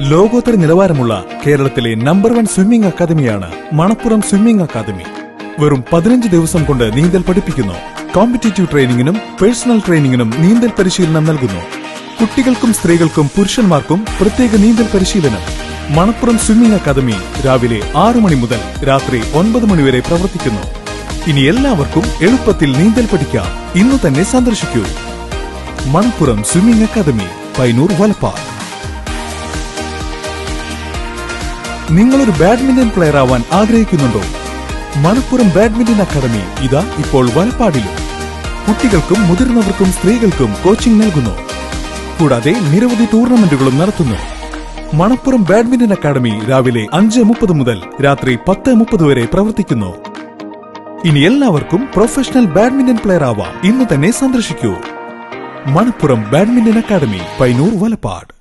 ലോകോത്തര നിലവാരമുള്ള കേരളത്തിലെ നമ്പർ 1 സ്വിമ്മിംഗ് അക്കാദമിയാണ് മണപ്പുറം സ്വിമ്മിംഗ് അക്കാദമി. വെറും 15 ദിവസം കൊണ്ട് നീന്തൽ പഠിപ്പിക്കുന്നു. കോമ്പറ്റീറ്റീവ് ട്രെയിനിങ്ങിനും പേഴ്സണൽ ട്രെയിനിങ്ങിനും നീന്തൽ പരിശീലനം നൽകുന്നു. കുട്ടികൾക്കും സ്ത്രീകൾക്കും പുരുഷന്മാർക്കും പ്രത്യേക നീന്തൽ പരിശീലനം. മണപ്പുറം സ്വിമ്മിംഗ് അക്കാദമി രാവിലെ 6 മണി മുതൽ രാത്രി 9 മണി വരെ പ്രവർത്തിക്കുന്നു. ഇനി എല്ലാവർക്കും എളുപ്പത്തിൽ നീന്തൽ പഠിക്കാം. ഇന്ന് തന്നെ സന്ദർശിക്കൂ. Manappuram swimming academy, Painoor, Valappad. നിങ്ങളൊരു ബാഡ്മിന്റൺ പ്ലെയർ ആവാൻ ആഗ്രഹിക്കുന്നുണ്ടോ? മണപ്പുറം ബാഡ്മിന്റൺ അക്കാദമി ഇതാ ഇപ്പോൾ വലപ്പാടിലും. കുട്ടികൾക്കും മുതിർന്നവർക്കും സ്ത്രീകൾക്കും കോച്ചിംഗ് നൽകുന്നു. കൂടാതെ നിരവധി ടൂർണമെന്റുകളും നടത്തുന്നു. മണപ്പുറം ബാഡ്മിന്റൺ അക്കാദമി രാവിലെ 5:30 മുതൽ രാത്രി 10:30 വരെ പ്രവർത്തിക്കുന്നു. ഇനി എല്ലാവർക്കും പ്രൊഫഷണൽ ബാഡ്മിന്റൺ പ്ലെയർ ആവാം. ഇന്ന് തന്നെ സന്ദർശിക്കൂ. Manappuram badminton academy, Painoor, Valappad.